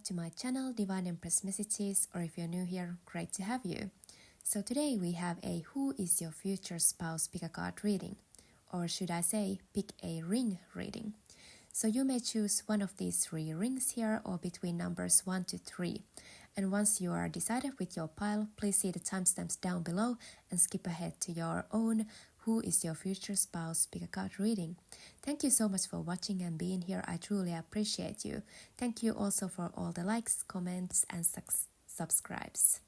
to my channel Divine Empress Messages, or if you're new here, great to have you. So today we have a Who is your future spouse pick a card reading, or should I say pick a ring reading. So you may choose one of these three rings here or between numbers 1 to 3. And once you are decided with your pile, please see the timestamps down below and skip ahead to your own Who is your future spouse pick a card reading. Thank you so much for watching and being here. I truly appreciate you. Thank you also for all the likes, comments and subscribes.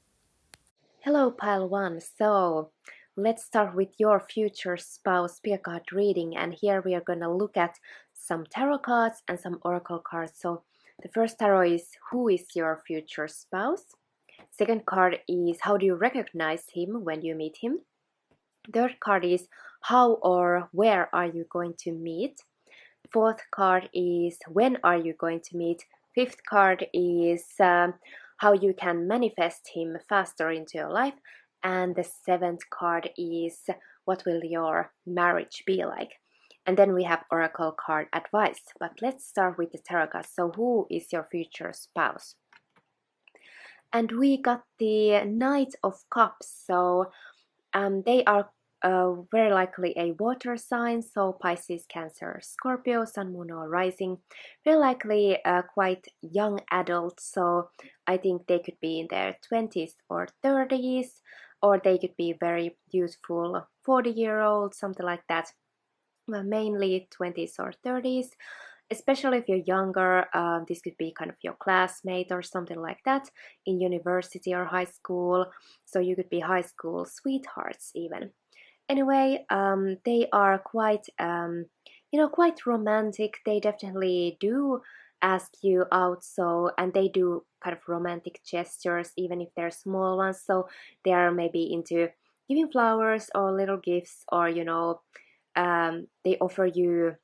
Hello pile 1. So let's start with your future spouse pick a card reading, and here we are going to look at some tarot cards and some oracle cards. So the first tarot is Who is your future spouse? Second card is How do you recognize him when you meet him? Third card is How or where are you going to meet? Fourth card is When are you going to meet? Fifth card is How you can manifest him faster into your life. And the seventh card is What will your marriage be like? And then we have oracle card advice. But let's start with the tarot cards. So who is your future spouse? And we got the Knight of Cups. So they are very likely a water sign, so Pisces, Cancer, Scorpio, Sun, Moon or Rising. Very likely quite young adults, so I think they could be in their 20s or 30s, or they could be very youthful 40-year-olds, something like that. Well, mainly 20s or 30s. Especially if you're younger, this could be kind of your classmate or something like that in university or high school. So you could be high school sweethearts even. Anyway, they are quite, quite romantic. They definitely do ask you out, so, and they do kind of romantic gestures, even if they're small ones. So they are maybe into giving flowers or little gifts, or they offer you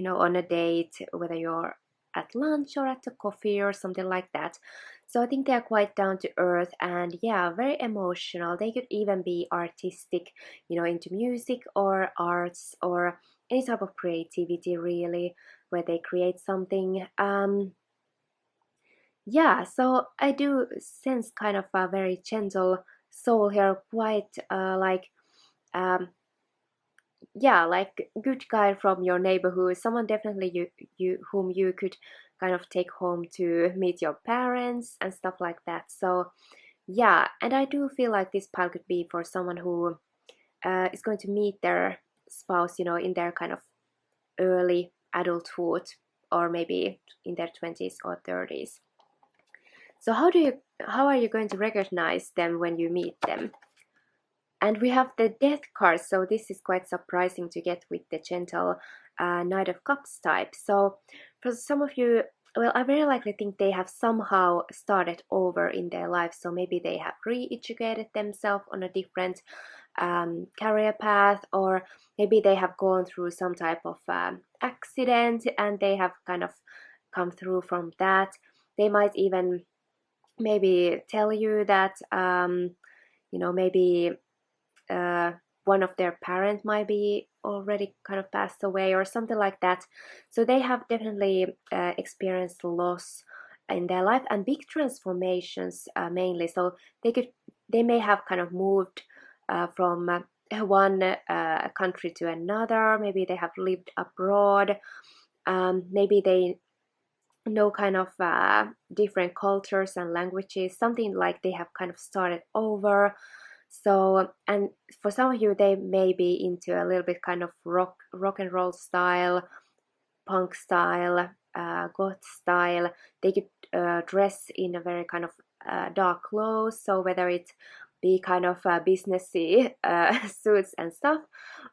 on a date, whether you're at lunch or at a coffee or something like that. So I think they're quite down to earth and very emotional. They could even be artistic, into music or arts or any type of creativity really, where they create something. So I do sense kind of a very gentle soul here, quite like good guy from your neighborhood, someone definitely you whom you could kind of take home to meet your parents and stuff like that. So and I do feel like this pile could be for someone who is going to meet their spouse, in their kind of early adulthood, or maybe in their 20s or 30s. So how are you going to recognize them when you meet them? And we have the Death card, so this is quite surprising to get with the gentle Knight of Cups type. So for some of you, well, I very likely think they have somehow started over in their life. So maybe they have re-educated themselves on a different career path, or maybe they have gone through some type of accident and they have kind of come through from that. They might even maybe tell you that, maybe one of their parents might be already kind of passed away or something like that. So they have definitely experienced loss in their life and big transformations mainly. So they may have kind of moved from one country to another. Maybe they have lived abroad. Maybe they know kind of different cultures and languages, something like they have kind of started over. So, and for some of you, they may be into a little bit kind of rock and roll style, punk style, goth style. They could dress in a very kind of dark clothes. So whether it be kind of businessy suits and stuff,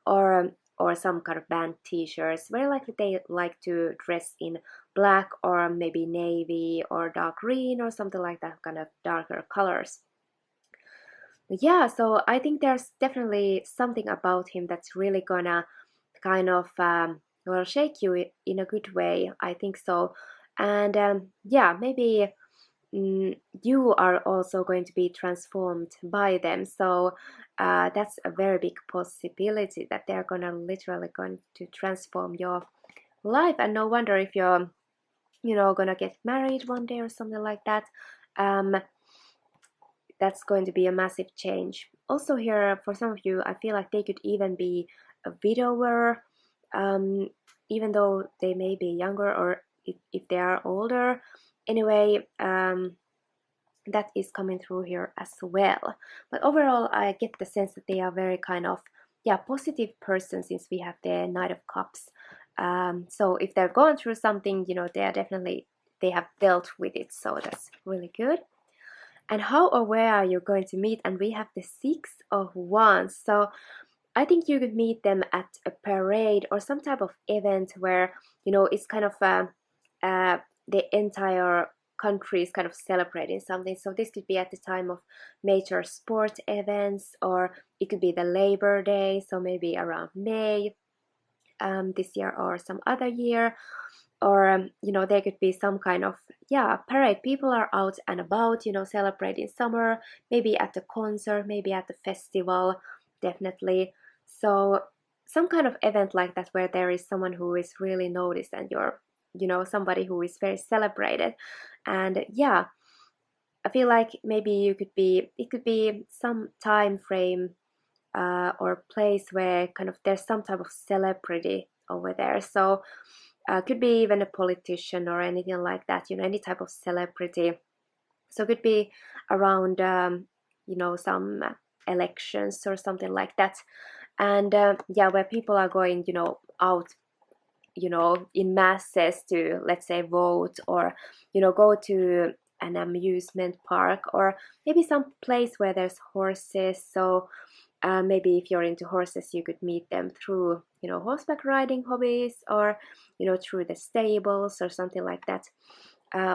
or some kind of band t-shirts, very likely they like to dress in black or maybe navy or dark green or something like that, kind of darker colors. So I think there's definitely something about him that's really gonna kind of shake you in a good way. I think so. And maybe you are also going to be transformed by them. So that's a very big possibility that they're literally going to transform your life. And no wonder if you're gonna get married one day or something like that. um, that's going to be a massive change. Also here, for some of you, I feel like they could even be a widower, um, even though they may be younger, or if they are older. Anyway, that is coming through here as well. But overall, I get the sense that they are very kind of, yeah, positive person, since we have the Knight of Cups. So if they're going through something, they are definitely, they have dealt with it. So that's really good. And how or where are you going to meet? And we have the Six of Wands. So I think you could meet them at a parade or some type of event where, it's kind of the entire country is kind of celebrating something. So this could be at the time of major sport events, or it could be the Labor Day, so maybe around May, this year or some other year. Or there could be some kind of, yeah, parade. People are out and about, celebrating summer, maybe at the concert, maybe at the festival, definitely. So some kind of event like that, where there is someone who is really noticed, and you're, somebody who is very celebrated. And yeah, I feel like maybe it could be some time frame, or place where kind of there's some type of celebrity over there. So could be even a politician or anything like that, any type of celebrity. So could be around, some elections or something like that. And yeah, where people are going, out, in masses to, let's say, vote, or, go to an amusement park, or maybe some place where there's horses. So maybe if you're into horses, you could meet them through, horseback riding hobbies, or, through the stables or something like that.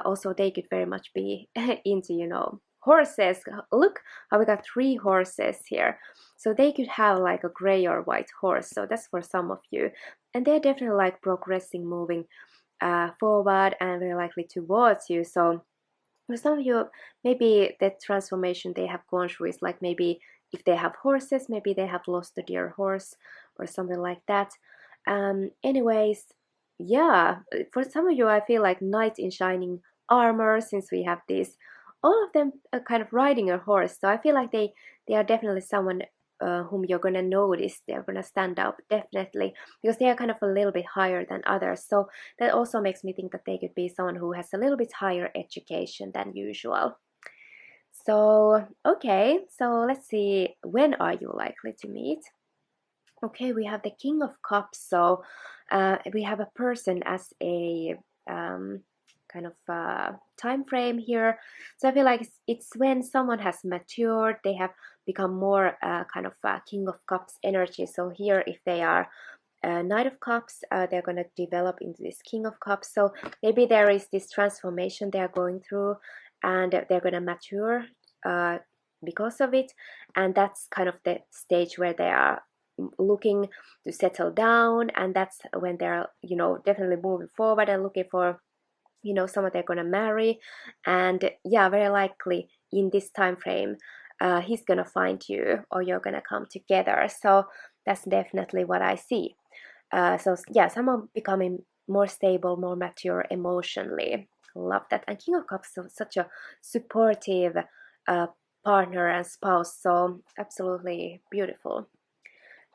Also, they could very much be into, horses. Look how we got 3 horses here. So they could have like a gray or white horse. So that's for some of you. And they're definitely like progressing, moving forward, and very likely towards you. So for some of you, maybe the transformation they have gone through is like, maybe if they have horses, maybe they have lost a dear horse or something like that. Anyways, yeah, for some of you, I feel like knight in shining armor, since we have this, all of them are kind of riding a horse. So I feel like they are definitely someone whom you're gonna notice. They're gonna stand out definitely, because they are kind of a little bit higher than others. So that also makes me think that they could be someone who has a little bit higher education than usual. So, okay, so let's see, when are you likely to meet? Okay, we have the King of Cups. So we have a person as a kind of time frame here. So I feel like it's when someone has matured, they have become more kind of King of Cups energy. So here, if they are Knight of Cups, they're going to develop into this King of Cups. So maybe there is this transformation they are going through, and they're going to mature because of it. And that's kind of the stage where they are looking to settle down, and that's when they're, definitely moving forward and looking for, someone they're going to marry. And yeah, very likely in this time frame, he's going to find you, or you're going to come together. So that's definitely what I see. So yeah, someone becoming more stable, more mature emotionally. Love that. And King of Cups is such a supportive uh, partner and spouse. So absolutely beautiful.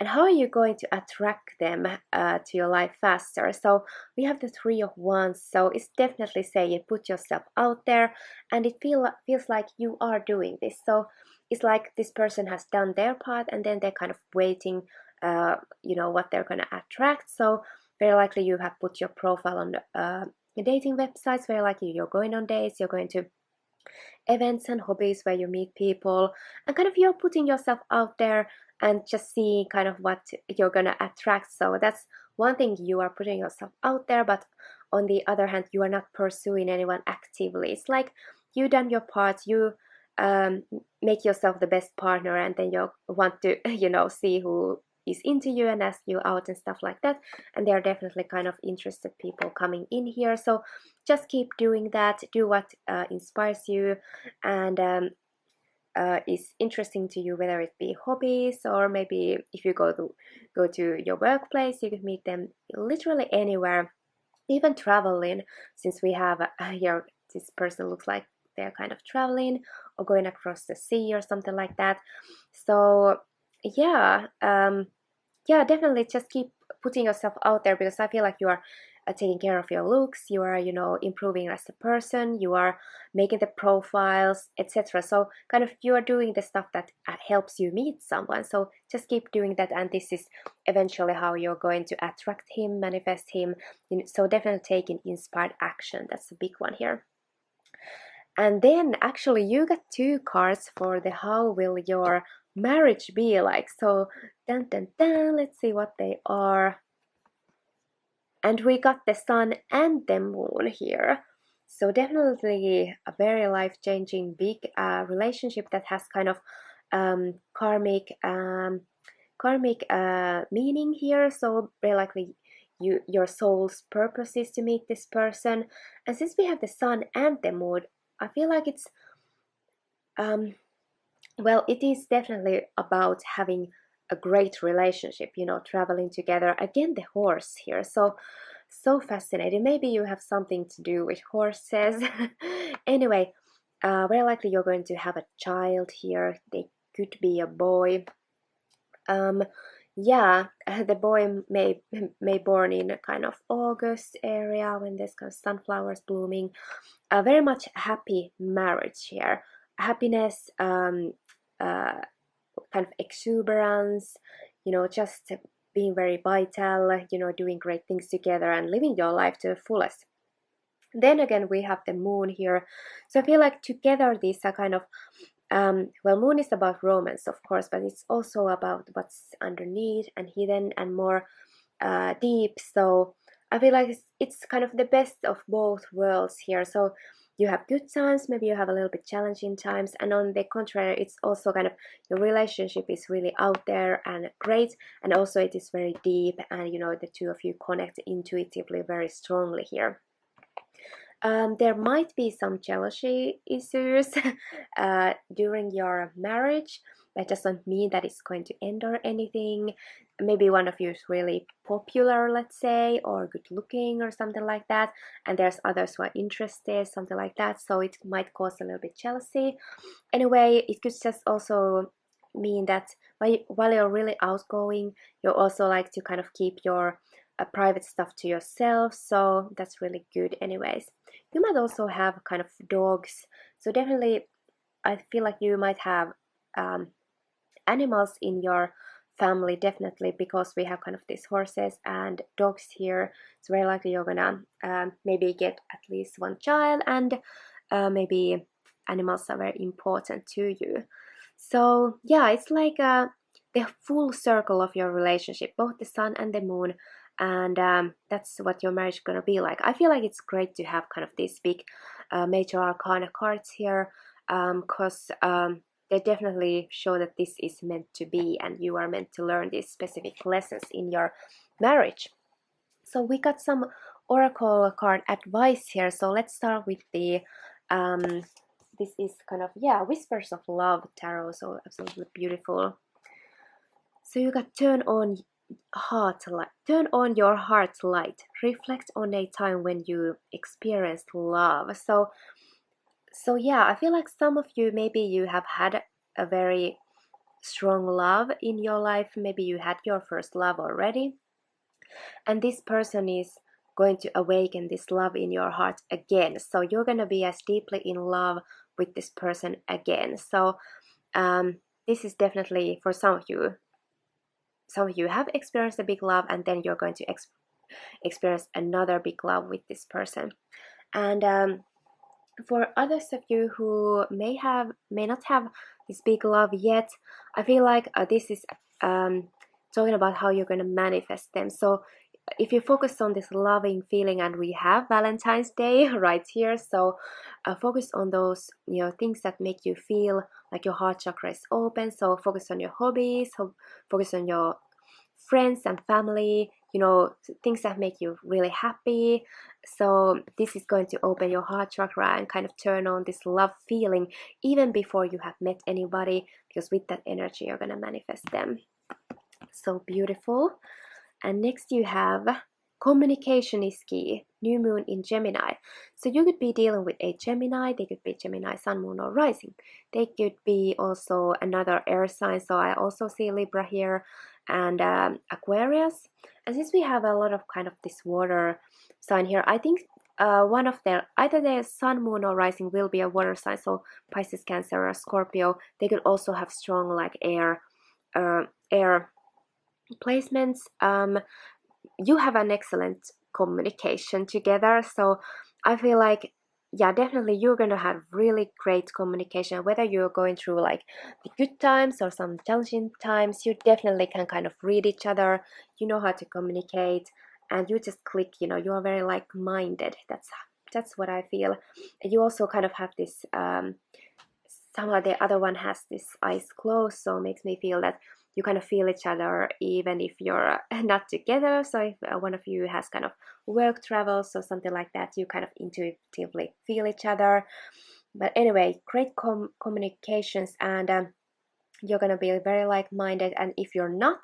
And how are you going to attract them to your life faster? So we have the Three of Wands. So it's definitely saying put yourself out there, and it feels like you are doing this. So it's like this person has done their part, and then they're kind of waiting, what they're going to attract. So very likely you have put your profile on dating websites. Very likely you're going on dates. You're going to events and hobbies where you meet people, and kind of you're putting yourself out there and just seeing kind of what you're gonna attract. So that's one thing, you are putting yourself out there, but on the other hand, you are not pursuing anyone actively. It's like you done your part, you um, make yourself the best partner, and then you want to see who is into you and ask you out and stuff like that. And there are definitely kind of interested people coming in here. So just keep doing that, do what inspires you and is interesting to you, whether it be hobbies, or maybe if you go to your workplace, you could meet them literally anywhere. even traveling, since we have here this person looks like they're kind of traveling or going across the sea or something like that. So yeah, yeah, definitely just keep putting yourself out there, because I feel like you are taking care of your looks, you are, you know, improving as a person, you are making the profiles, etc. So kind of you are doing the stuff that helps you meet someone. So just keep doing that, and this is eventually how you're going to attract him, manifest him. So definitely taking inspired action. That's a big one here. And then actually you got two cards for the how will your marriage be like. So dun dun dun, let's see what they are. And we got the sun and the moon here. So definitely a very life-changing big relationship that has kind of karmic meaning here. So very likely your soul's purpose is to meet this person. And since we have the sun and the moon, I feel like it's well, it is definitely about having a great relationship, you know, traveling together. Again, the horse here. So fascinating. Maybe you have something to do with horses. Anyway, very likely you're going to have a child here. They could be a boy. Yeah, the boy may born in a kind of August area when there's kind of sunflowers blooming. A very much happy marriage here. Happiness, kind of exuberance, you know, just being very vital, you know, doing great things together and living your life to the fullest. Then again, we have the moon here. So I feel like together these are kind of, well, moon is about romance, of course, but it's also about what's underneath and hidden and more deep. So I feel like it's kind of the best of both worlds here. So you have good times, maybe you have a little bit challenging times, and on the contrary, it's also kind of your relationship is really out there and great, and also it is very deep, and you know the two of you connect intuitively very strongly here. There might be some jealousy issues during your marriage. That doesn't mean that it's going to end or anything. Maybe one of you is really popular, let's say, or good looking or something like that, and there's others who are interested, something like that. So it might cause a little bit jealousy. Anyway, it could just also mean that while you're really outgoing, you also like to kind of keep your private stuff to yourself. So that's really good, anyways. You might also have kind of dogs. So definitely, I feel like you might have um, animals in your family, definitely, because we have kind of these horses and dogs here. It's very likely you're gonna maybe get at least one child, and maybe animals are very important to you. So yeah, it's like the full circle of your relationship, both the sun and the moon, and that's what your marriage is gonna be like. I feel like it's great to have kind of these big major arcana cards here, because they definitely show that this is meant to be, and you are meant to learn these specific lessons in your marriage. So we got some oracle card advice here. So let's start with the this is kind of, yeah, whispers of love tarot. So absolutely beautiful. So you got turn on your heart's light, reflect on a time when you experienced love. So yeah, I feel like some of you, maybe you have had a very strong love in your life. Maybe you had your first love already, and this person is going to awaken this love in your heart again. So you're going to be as deeply in love with this person again. So this is definitely for some of you. Some of you have experienced a big love, and then you're going to experience another big love with this person. And for others of you who may not have this big love yet, I feel like this is talking about how you're going to manifest them. So if you focus on this loving feeling, and we have Valentine's Day right here, so focus on those, you know, things that make you feel like your heart chakra is open. So focus on your hobbies, focus on your friends and family, you know, things that make you really happy. So this is going to open your heart chakra and kind of turn on this love feeling even before you have met anybody, because with that energy you're going to manifest them. So beautiful. And next you have communication is key. new moon in Gemini. So you could be dealing with a Gemini, they could be Gemini, Sun, Moon, or Rising. They could be also another air sign, so I also see Libra here, and Aquarius. And since we have a lot of kind of this water sign here, I think one of their, either their Sun, Moon, or Rising will be a water sign, so Pisces, Cancer, or Scorpio. They could also have strong like air placements. You have an excellent communication together, so I feel like, yeah, definitely you're gonna have really great communication, whether you're going through like the good times or some challenging times. You definitely can kind of read each other, you know how to communicate, and you just click, you know, you are very like-minded. That's what I feel. You also kind of have this somehow the other one has this eyes closed, so it makes me feel that you kind of feel each other even if you're not together. So if one of you has kind of work travels or something like that, you kind of intuitively feel each other. But anyway, great communications, and you're gonna be very like-minded. And if you're not,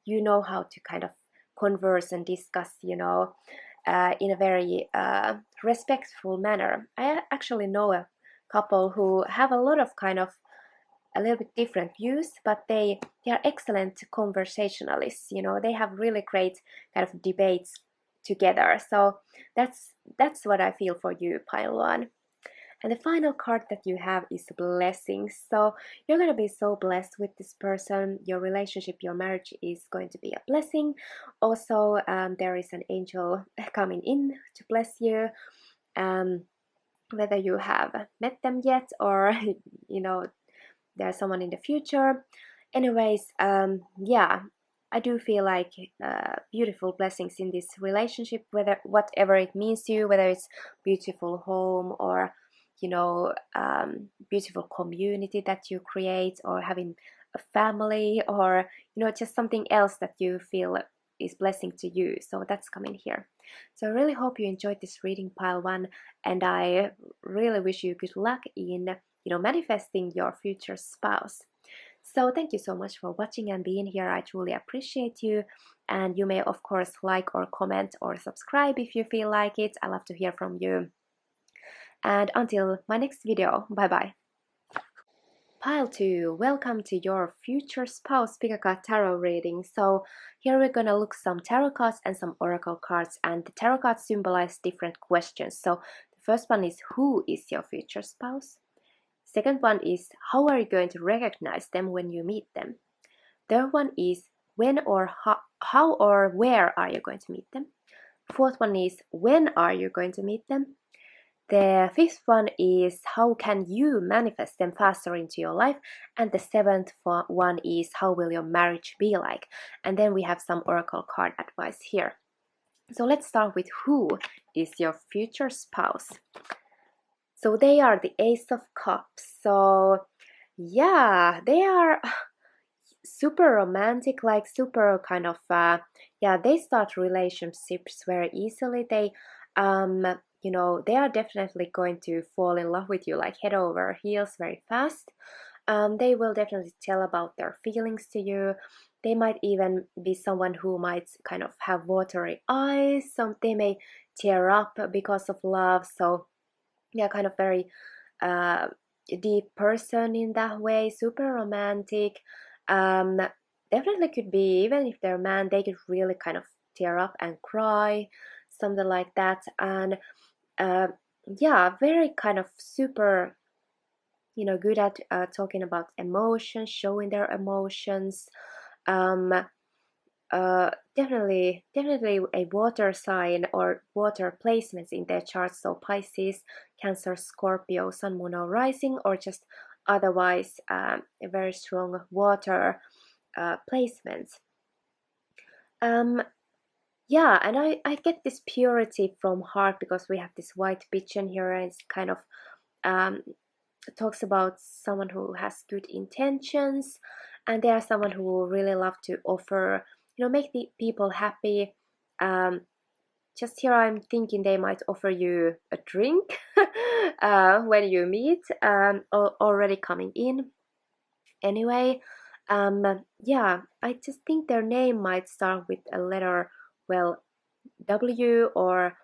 you know how to kind of converse and discuss, you know, in a very respectful manner. I actually know a couple who have a lot of kind of a little bit different views, but they are excellent conversationalists. You know, they have really great kind of debates together. So that's what I feel for you, pile one. And the final card that you have is blessings. So you're going to be so blessed with this person. Your relationship, your marriage is going to be a blessing. Also, there is an angel coming in to bless you. Whether you have met them yet or, you know, there's someone in the future. Anyways, yeah, I do feel like beautiful blessings in this relationship, whether whatever it means to you, whether it's beautiful home or, you know, beautiful community that you create, or having a family, or, you know, just something else that you feel is blessing to you. So that's coming here. So I really hope you enjoyed this reading, pile one, and I really wish you good luck in, you know, manifesting your future spouse. So thank you so much for watching and being here. I truly appreciate you. And you may of course like or comment or subscribe if you feel like it. I love to hear from you. And until my next video, bye bye. Pile 2, welcome to your future spouse pick a card tarot reading. So here we're gonna look some tarot cards and some oracle cards, and the tarot cards symbolize different questions. So the first one is, who is your future spouse? Second one is, how are you going to recognize them when you meet them? Third one is, when or how or where are you going to meet them? Fourth one is, when are you going to meet them? The fifth one is, how can you manifest them faster into your life? And the seventh one is, how will your marriage be like? And then we have some oracle card advice here. So let's start with, who is your future spouse? So they are the Ace of Cups. So yeah, they are super romantic, like super kind of yeah, they start relationships very easily. They you know, they are definitely going to fall in love with you like head over heels very fast. They will definitely tell about their feelings to you. They might even be someone who might kind of have watery eyes, so they may tear up because of love. So yeah, kind of very deep person in that way, super romantic. um Definitely could be, even if they're a man, they could really kind of tear up and cry, something like that. And uh, yeah, very kind of super, you know, good at talking about emotions, showing their emotions. um Definitely a water sign or water placements in their charts. So Pisces, Cancer, Scorpio, Sun, Moon, or Rising, or just otherwise a very strong water placements. Yeah, and I get this purity from heart, because we have this white pigeon here, and it's kind of um, talks about someone who has good intentions, and they are someone who will really love to offer, you know, make the people happy. Just here I'm thinking they might offer you a drink when you meet, already coming in. Anyway, yeah, I just think their name might start with a letter, well, W, or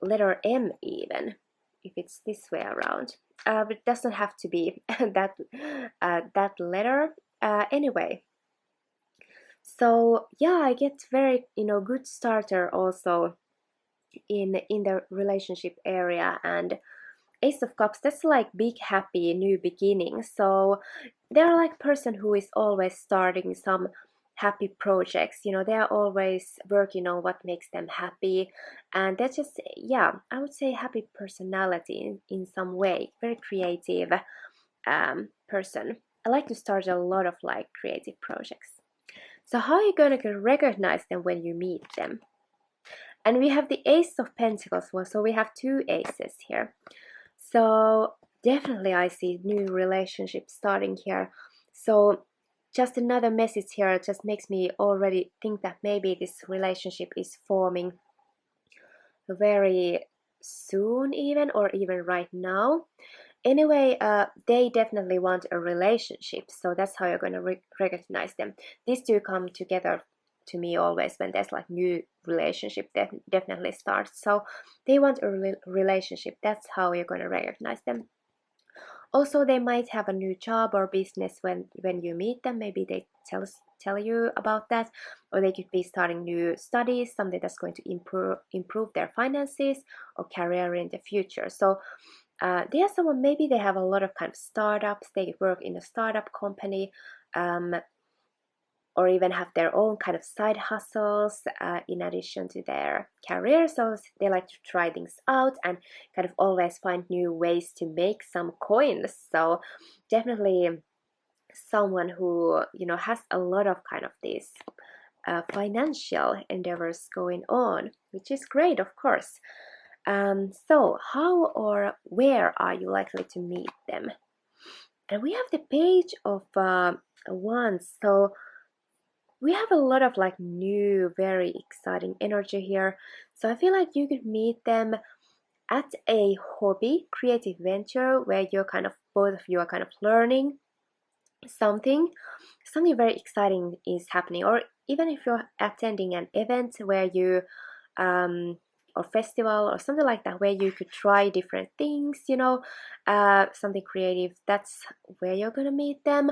letter M even, if it's this way around. But it doesn't have to be that letter. Anyway, so yeah, I get very good starter also in the relationship area. And Ace of Cups, that's like big happy new beginning. So they're like person who is always starting some happy projects. They're always working on what makes them happy, and they're just, yeah, I would say happy personality in some way. Very creative person. I like to start a lot of like creative projects. So how are you gonna recognize them when you meet them? And we have the Ace of Pentacles. Well, so we have two aces here. So definitely I see new relationships starting here. So just another message here just makes me already think that maybe this relationship is forming very soon even, or even right now. Anyway, they definitely want a relationship, so that's how you're going to recognize them. These two come together to me always when there's like new relationship that definitely starts. So they want a relationship. That's how you're going to recognize them. Also, they might have a new job or business when you meet them. Maybe they tell you about that, or they could be starting new studies, something that's going to improve their finances or career in the future. So they are someone, maybe they have a lot of kind of startups, they work in a startup company, or even have their own kind of side hustles in addition to their career. So they like to try things out and kind of always find new ways to make some coins. So definitely someone who has a lot of kind of these financial endeavors going on, which is great, of course. So how or where are you likely to meet them? And we have the Page of Wands. So we have a lot of like new, very exciting energy here. So I feel like you could meet them at a hobby, creative venture where you're kind of, both of you are kind of learning something very exciting is happening. Or even if you're attending an event where you or festival or something like that, where you could try different things, something creative, that's where you're gonna meet them.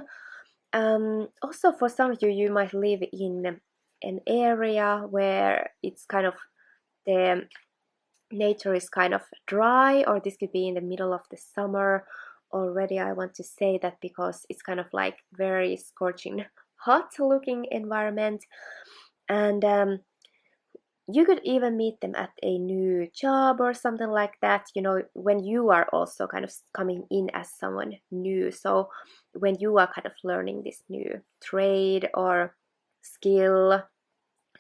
Also, for some of you, you might live in an area where it's kind of, the nature is kind of dry, or this could be in the middle of the summer already. I want to say that because it's kind of like very scorching hot looking environment. And you could even meet them at a new job or something like that, when you are also kind of coming in as someone new. So when you are kind of learning this new trade or skill,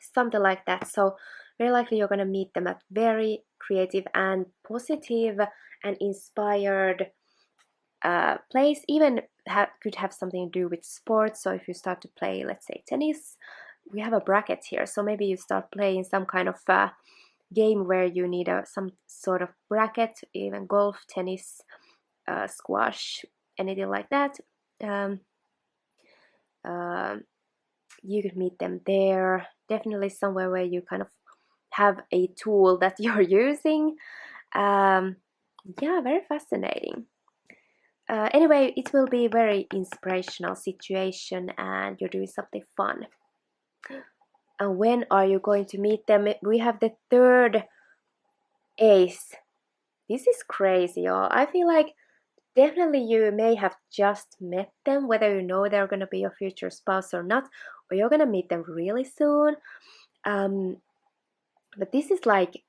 something like that. So very likely you're going to meet them at very creative and positive and inspired place. Even could have something to do with sports. So if you start to play, let's say, tennis, we have a bracket here. So maybe you start playing some kind of game where you need some sort of bracket, even golf, tennis, squash, anything like that. You could meet them there. Definitely somewhere where you kind of have a tool that you're using. Yeah, very fascinating. Anyway, it will be a very inspirational situation and you're doing something fun. And when are you going to meet them? We have the third ace. This is crazy, y'all. I feel like definitely you may have just met them, whether you know they're going to be your future spouse or not, or you're going to meet them really soon. But this is like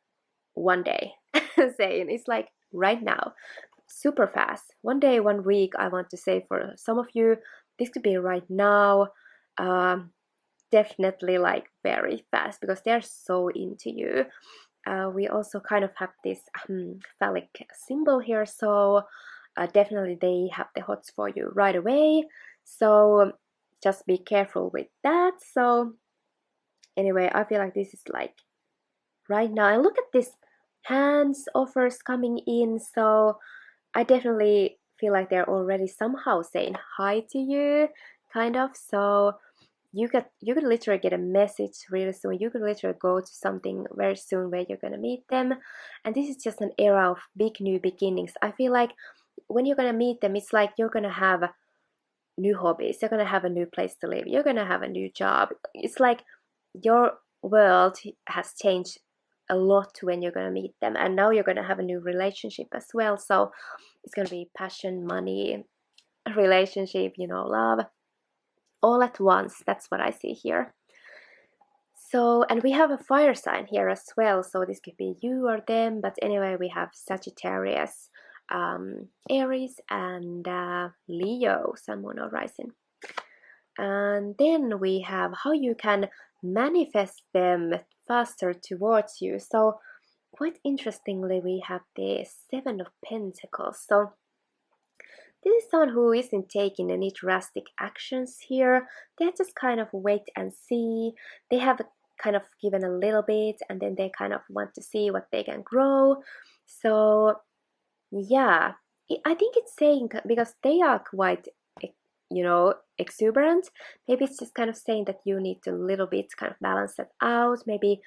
one day, saying it's like right now, super fast. One day, 1 week, I want to say for some of you, this could be right now. Definitely like very fast because they're so into you. We also kind of have this phallic symbol here, so definitely they have the hots for you right away. So just be careful with that. So anyway, I feel like this is like right now. And look at this hands offers coming in. So I definitely feel like they're already somehow saying hi to you, kind of. So you could literally get a message really soon. You could literally go to something very soon where you're gonna meet them, and this is just an era of big new beginnings. I feel like when you're gonna meet them, it's like you're gonna have new hobbies, you're gonna have a new place to live, you're gonna have a new job. It's like your world has changed a lot when you're gonna meet them, and now you're gonna have a new relationship as well. So it's gonna be passion, money, relationship, love, all at once. That's what I see here. So, and we have a fire sign here as well. So this could be you or them, but anyway, we have Sagittarius, Aries, and Leo, Sun, Moon, or Rising. And then we have how you can manifest them faster towards you. So, quite interestingly, we have the Seven of Pentacles. So, this is someone who isn't taking any drastic actions here. They're just kind of wait and see. They have kind of given a little bit and then they kind of want to see what they can grow. So, yeah, I think it's saying because they are quite, exuberant. Maybe it's just kind of saying that you need to a little bit kind of balance that out. Maybe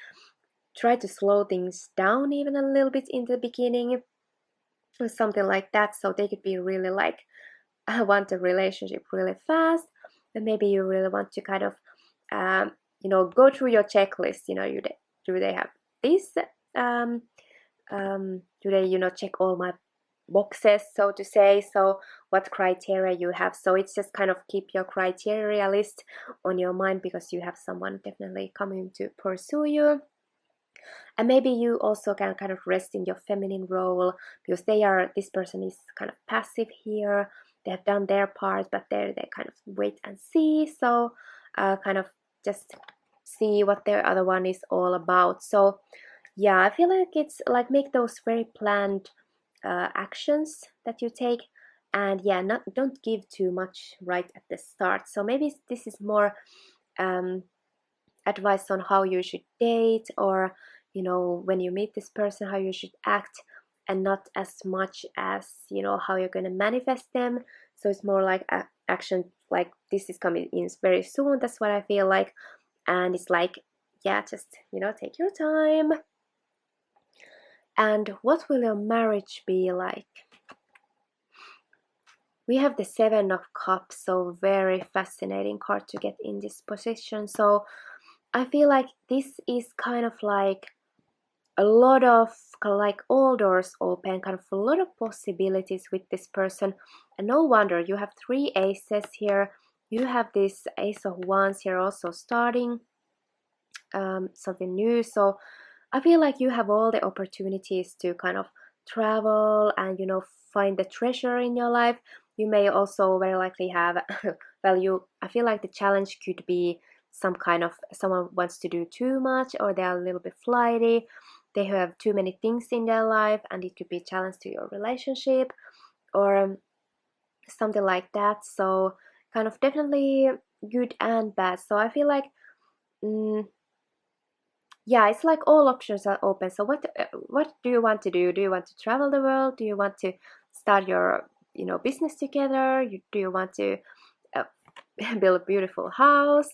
try to slow things down even a little bit in the beginning or something like that. So they could be really like, I want a relationship really fast, and maybe you really want to kind of, go through your checklist. Do they have this? Do they, check all my boxes, so to say? So what criteria you have? So it's just kind of keep your criteria list on your mind because you have someone definitely coming to pursue you. And maybe you also can kind of rest in your feminine role because this person is kind of passive here. They have done their part, but they kind of wait and see. So kind of just see what the other one is all about. So yeah, I feel like it's like make those very planned actions that you take, and yeah, don't give too much right at the start. So maybe this is more advice on how you should date, or when you meet this person, how you should act, and not as much as how you're going to manifest them. So it's more like action, like this is coming in very soon. That's what I feel like. And it's like, yeah, just take your time. And what will your marriage be like? We have the Seven of Cups, so very fascinating card to get in this position. So I feel like this is kind of like a lot of like all doors open, kind of a lot of possibilities with this person. And no wonder you have three aces here. You have this Ace of Wands here also starting something new. So I feel like you have all the opportunities to kind of travel and find the treasure in your life. You may also very likely have I feel like the challenge could be some kind of someone wants to do too much, or they are a little bit flighty, they have too many things in their life, and it could be a challenge to your relationship or something like that. So kind of definitely good and bad. So I feel like yeah, it's like all options are open. So what do you want to do? Do you want to travel the world? Do you want to start your business together? Do you want to uh, build a beautiful house?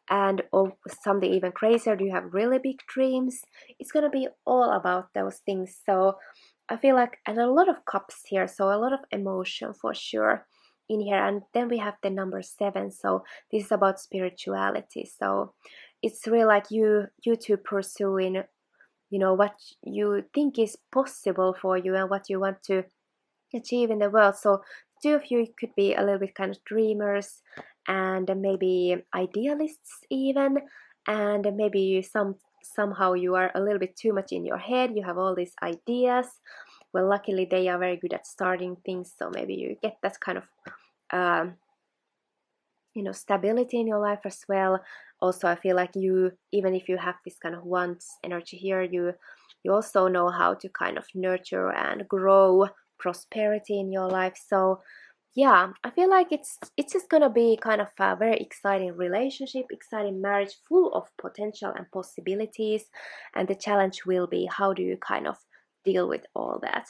And or something even crazier? Do you have really big dreams? It's gonna be all about those things. So I feel like, and a lot of cups here, so a lot of emotion for sure in here. And then we have the number 7. So this is about spirituality. So it's really like you two pursuing what you think is possible for you and what you want to achieve in the world. So two of you could be a little bit kind of dreamers and maybe idealists even, and maybe somehow you are a little bit too much in your head. You have all these ideas. Well, luckily they are very good at starting things, so maybe you get that kind of stability in your life as well. Also, I feel like you, even if you have this kind of wants energy here, you also know how to kind of nurture and grow prosperity in your life. So yeah, I feel like it's just gonna be kind of a very exciting relationship, exciting marriage, full of potential and possibilities. And the challenge will be, how do you kind of deal with all that?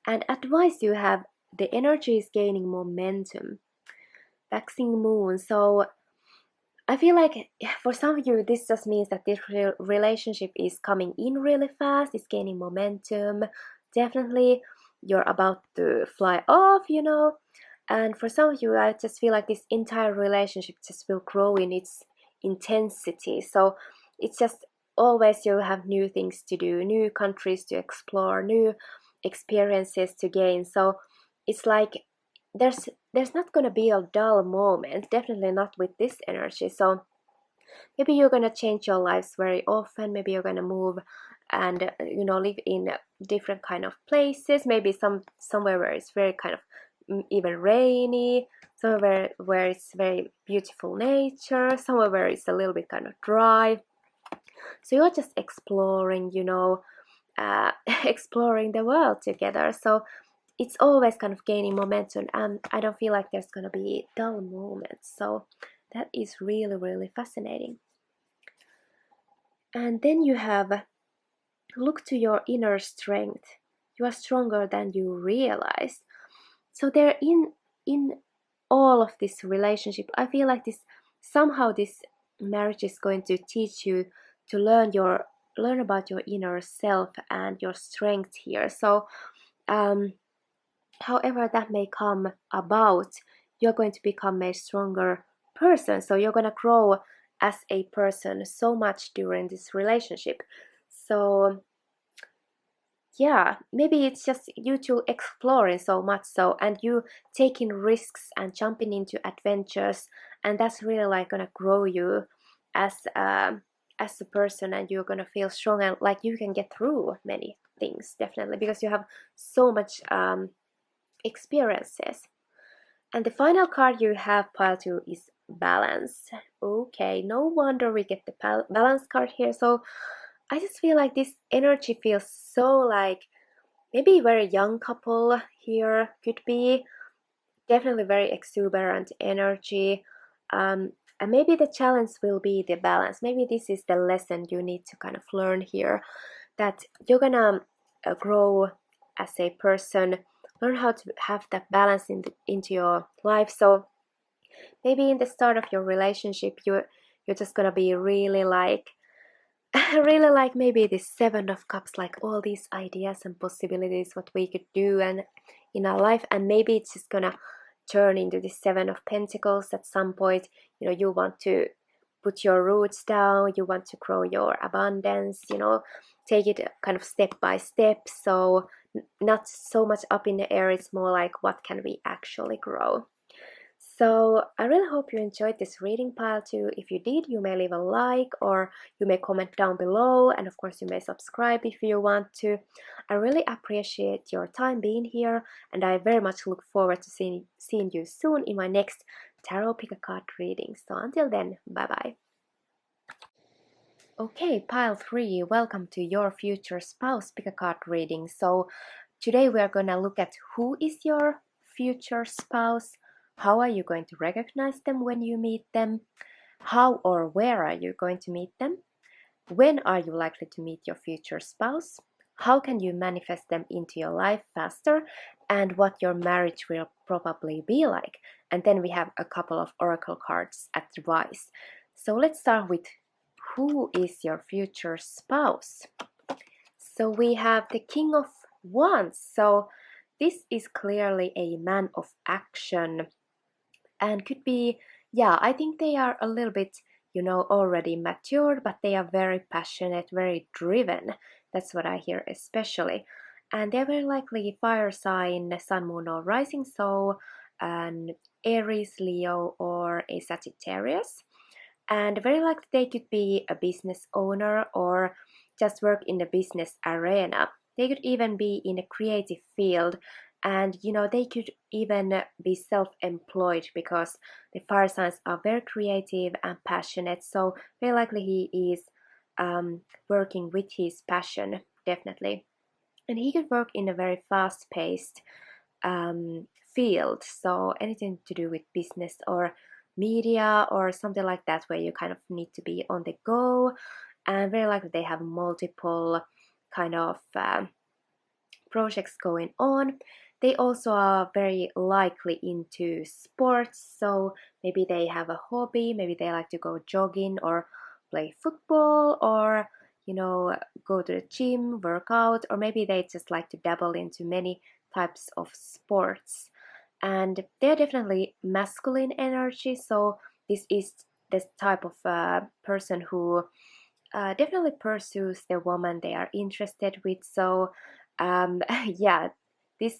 And advice you have, the energy is gaining momentum. waxing moon. So I feel like for some of you, this just means that this relationship is coming in really fast, it's gaining momentum. Definitely, you're about to fly off. And for some of you, I just feel like this entire relationship just will grow in its intensity. So it's just always you have new things to do, new countries to explore, new experiences to gain. So it's like there's not gonna be a dull moment, definitely not with this energy. So maybe you're gonna change your lives very often, maybe you're gonna move and live in different kind of places, maybe somewhere where it's very kind of even rainy, somewhere where it's very beautiful nature, somewhere where it's a little bit kind of dry. So you're just exploring, exploring the world together. So it's always kind of gaining momentum, and I don't feel like there's gonna be dull moments. So that is really, really fascinating. And then you have look to your inner strength. You are stronger than you realize. So there in all of this relationship, I feel like this marriage is going to teach you to learn about your inner self and your strength here. So however that may come about, you're going to become a stronger person. So you're going to grow as a person so much during this relationship. So yeah, maybe it's just you two exploring so much, so, and you taking risks and jumping into adventures, and that's really like gonna grow you as as a person, and you're gonna feel strong and like you can get through many things, definitely, because you have so much experiences. And the final card you have pile 2 is balance. Okay, no wonder we get the balance card here. So I just feel like this energy feels so like maybe very young couple here, could be definitely very exuberant energy. And maybe the challenge will be the balance. Maybe this is the lesson you need to kind of learn here, that you're gonna grow as a person, learn how to have that balance into your life. So maybe in the start of your relationship, you're just gonna be really like really like maybe this 7 of cups, like all these ideas and possibilities what we could do and in our life, and maybe it's just gonna turn into the 7 of pentacles at some point. You want to put your roots down, you want to grow your abundance, take it kind of step by step. So not so much up in the air, it's more like what can we actually grow. So I really hope you enjoyed this reading pile 2. If you did, you may leave a like, or you may comment down below, and of course you may subscribe if you want to. I really appreciate your time being here, and I very much look forward to seeing you soon in my next tarot pick a card reading. So until then, bye bye. Okay, pile 3, welcome to your future spouse pick a card reading. So today we are going to look at who is your future spouse, how are you going to recognize them when you meet them, how or where are you going to meet them, when are you likely to meet your future spouse, how can you manifest them into your life faster, and what your marriage will probably be like. And then we have a couple of oracle cards advice. So let's start with who is your future spouse. So we have the King of Wands. So this is clearly a man of action, and could be, yeah, I think they are a little bit, already matured, but they are very passionate, very driven. That's what I hear especially. And they're very likely fire sign, sun, moon, or rising, so an Aries, Leo, or a Sagittarius. And very likely they could be a business owner or just work in the business arena. They could even be in a creative field, and they could even be self-employed, because the fire signs are very creative and passionate. So very likely he is working with his passion, definitely. And he could work in a very fast-paced field, so anything to do with business or media or something like that, where you kind of need to be on the go. And very likely they have multiple kind of projects going on. They also are very likely into sports, so maybe they have a hobby, maybe they like to go jogging or play football or go to the gym, work out, or maybe they just like to dabble into many types of sports. And they're definitely masculine energy, so this is this type of person who definitely pursues the woman they are interested with. So yeah, this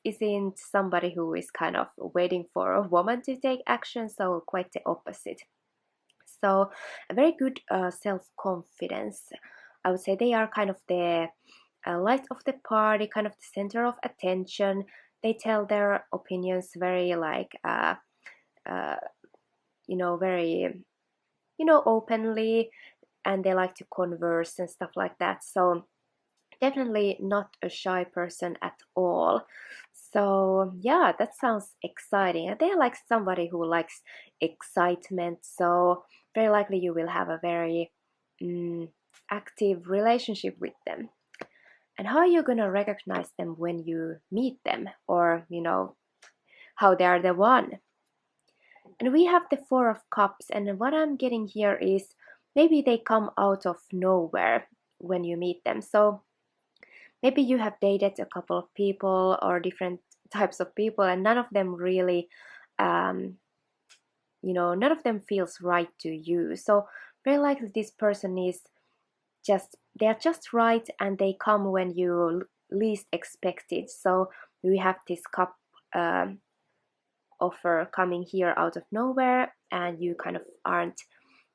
isn't somebody who is kind of waiting for a woman to take action, so quite the opposite. So a very good self-confidence. I would say they are kind of the light of the party, kind of the center of attention. They tell their opinions very uh, very openly, and they like to converse and stuff like that. So definitely not a shy person at all. So yeah, that sounds exciting. And they're like somebody who likes excitement. So very likely you will have a very mm, active relationship with them. And how are you gonna recognize them when you meet them, or how they are the one? And we have the Four of Cups, and what I'm getting here is maybe they come out of nowhere when you meet them. So maybe you have dated a couple of people or different types of people, and none of them really, none of them feels right to you. So very likely this person is they're just right, and they come when you least expect it. So we have this cup offer coming here out of nowhere, and you kind of aren't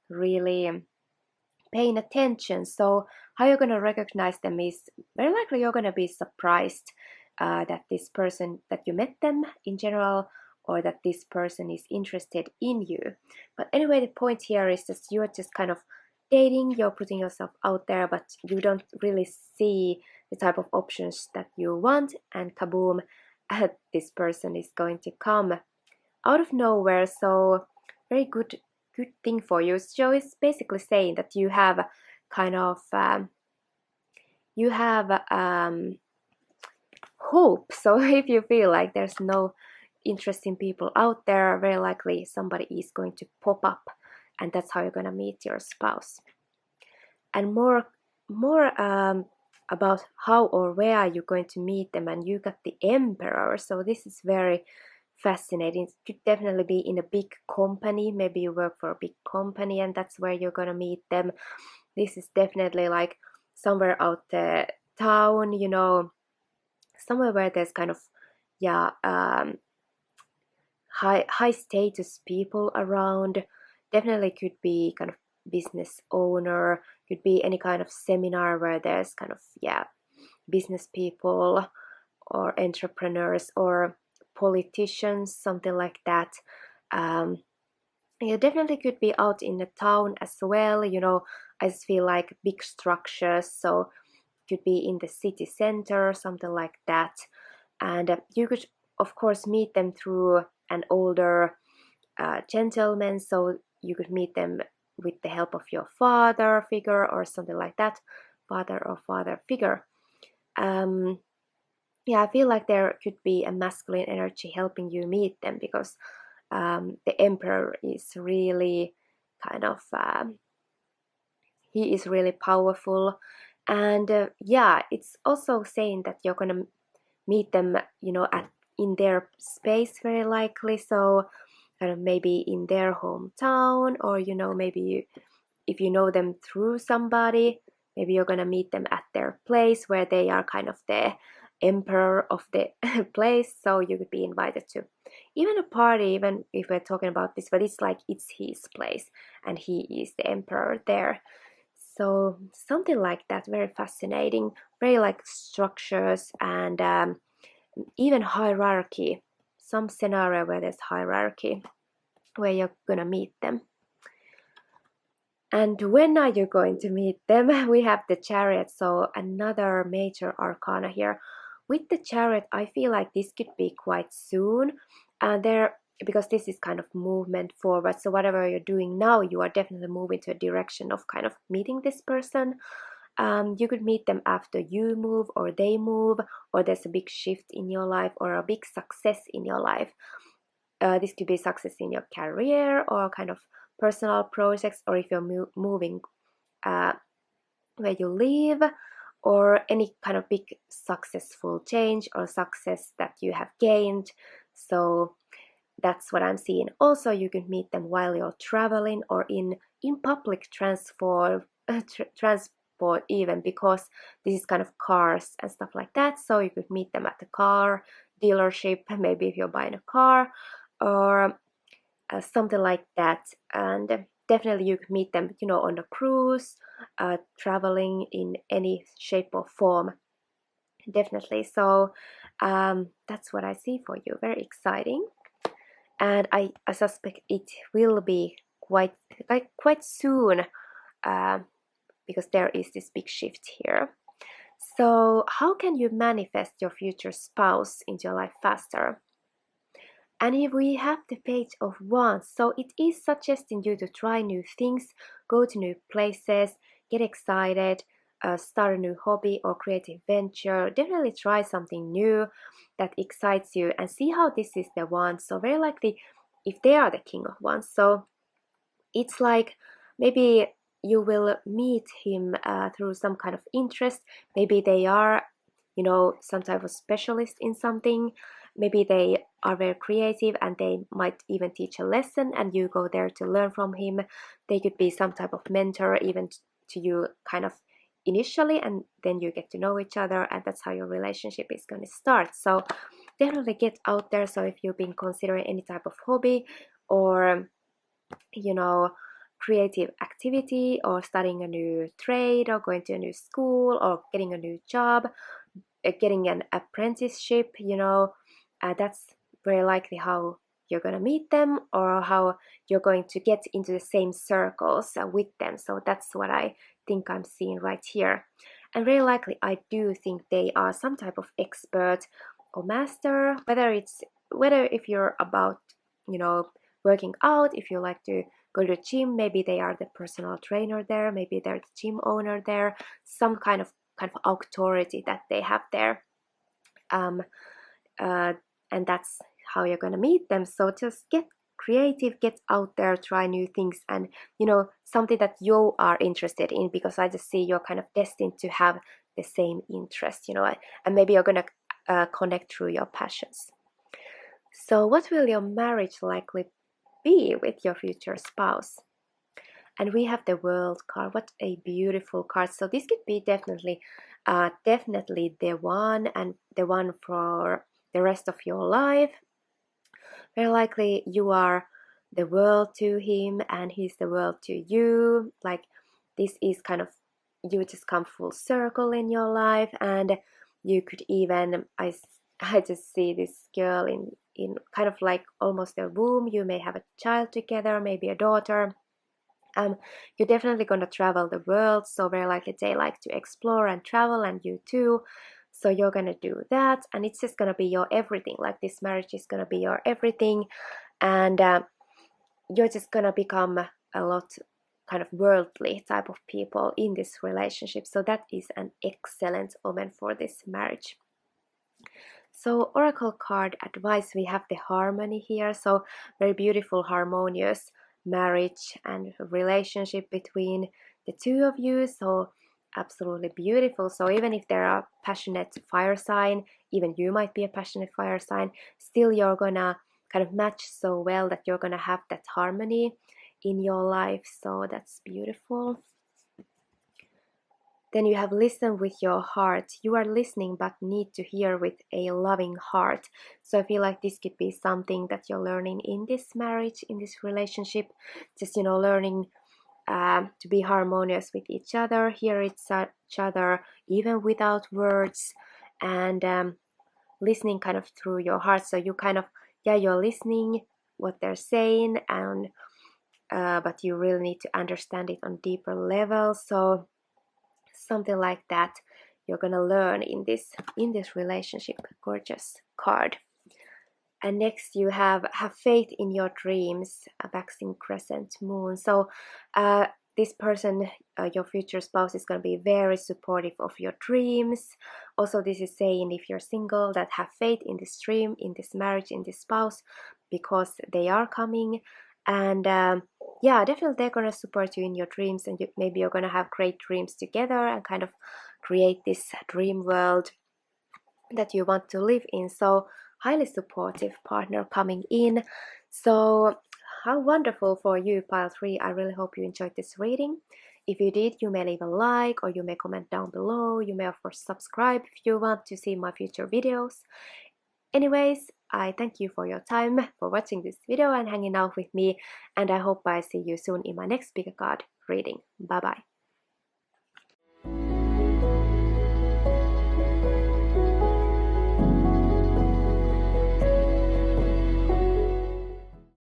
really paying attention. So how you're going to recognize them is very likely you're going to be surprised that this person, that you met them in general, or that this person is interested in you. But anyway, the point here is that you're just kind of dating, you're putting yourself out there, but you don't really see the type of options that you want, and kaboom, this person is going to come out of nowhere. So very good thing for you. So it's basically saying that you have kind of you have hope. So if you feel like there's no interesting people out there, very likely somebody is going to pop up, and that's how you're going to meet your spouse. And more about how or where you're going to meet them, and you got the Emperor. So this is very fascinating. It could definitely be in a big company. Maybe you work for a big company, and that's where you're gonna meet them. This is definitely like somewhere out the town, somewhere where there's kind of high status people around. Definitely could be kind of business owner, could be any kind of seminar where there's kind of business people or entrepreneurs or politicians, something like that. You definitely could be out in the town as well. I just feel like big structures, so could be in the city center, something like that. And you could, of course, meet them through an older gentleman, so you could meet them with the help of your father figure or something like that, father figure. I feel like there could be a masculine energy helping you meet them, because the Emperor is really kind of he is really powerful. And it's also saying that you're gonna meet them in their space, very likely. So kind of maybe in their hometown, or maybe if you know them through somebody, maybe you're gonna meet them at their place where they are kind of the emperor of the place. So you could be invited to even a party, even if we're talking about this, but it's like it's his place and he is the emperor there. So something like that, very fascinating, very like structures and even hierarchy. Some scenario where there's hierarchy, where you're gonna meet them. And when are you going to meet them? We have the Chariot, so another major arcana here. With the Chariot, I feel like this could be quite soon. Because this is kind of movement forward. So whatever you're doing now, you are definitely moving to a direction of kind of meeting this person. You could meet them after you move or they move, or there's a big shift in your life or a big success in your life. This could be success in your career or kind of personal projects, or if you're moving where you live, or any kind of big successful change or success that you have gained. So that's what I'm seeing. Also, you can meet them while you're traveling or in public transport even, because this is kind of cars and stuff like that. So you could meet them at the car dealership, maybe if you're buying a car, or something like that. And definitely you could meet them, on a cruise, traveling in any shape or form. Definitely. So that's what I see for you. Very exciting. And I suspect it will be quite soon, uh, because there is this big shift here. So how can you manifest your future spouse into your life faster? And if we have the page of wands, so it is suggesting you to try new things, go to new places, get excited, start a new hobby or creative venture. Definitely try something new that excites you and see how this is the one. So very likely if they are the king of wands. So it's like maybe you will meet him through some kind of interest. Maybe they are, some type of specialist in something. Maybe they are very creative and they might even teach a lesson and you go there to learn from him. They could be some type of mentor even to you kind of initially, and then you get to know each other, and that's how your relationship is going to start. So definitely get out there. So if you've been considering any type of hobby or creative activity, or studying a new trade, or going to a new school, or getting a new job, getting an apprenticeship, that's very likely how you're going to meet them, or how you're going to get into the same circles with them. So that's what I think I'm seeing right here. And very likely I do think they are some type of expert or master, whether if you're about, working out, if you like to go to the gym, maybe they are the personal trainer there, maybe they're the gym owner there, some kind of authority that they have there. um, and that's how you're going to meet them. So just get creative, get out there, try new things, and something that you are interested in, because I just see you're kind of destined to have the same interest, and maybe you're going to connect through your passions. So what will your marriage likely be with your future spouse? And we have the World card. What a beautiful card. So this could be definitely the one, and the one for the rest of your life. Very likely you are the world to him and he's the world to you. Like, this is kind of, you just come full circle in your life, and you could even, I just see this girl in kind of like almost a womb. You may have a child together, maybe a daughter. You're definitely going to travel the world, so very likely they like to explore and travel, and you too. So you're going to do that, and it's just going to be your everything. Like, this marriage is going to be your everything, and you're just going to become a lot kind of worldly type of people in this relationship. So that is an excellent omen for this marriage. So oracle card advice, we have the harmony here. So very beautiful, harmonious marriage and relationship between the two of you. So absolutely beautiful. So even if there are passionate fire sign, even you might be a passionate fire sign, still you're gonna kind of match so well that you're gonna have that harmony in your life. So that's beautiful. Then you have listen with your heart. You are listening but need to hear with a loving heart. So I feel like this could be something that you're learning in this marriage, in this relationship. Just, learning to be harmonious with each other, hear each other even without words, and listening kind of through your heart. So you kind of, you're listening what they're saying, and but you really need to understand it on deeper level. So something like that you're gonna learn in this relationship. Gorgeous card. And next you have faith in your dreams, a waxing crescent moon. So this person, your future spouse, is going to be very supportive of your dreams. Also, this is saying if you're single, that have faith in this dream, in this marriage, in this spouse, because they are coming. And yeah, definitely they're going to support you in your dreams, and maybe you're going to have great dreams together and kind of create this dream world that you want to live in. So highly supportive partner coming in. So how wonderful for you, pile 3. I really hope you enjoyed this reading. If you did, you may leave a like, or you may comment down below. You may of course subscribe if you want to see my future videos. Anyways, I thank you for your time, for watching this video and hanging out with me, and I hope I see you soon in my next Pick a Card reading. Bye bye.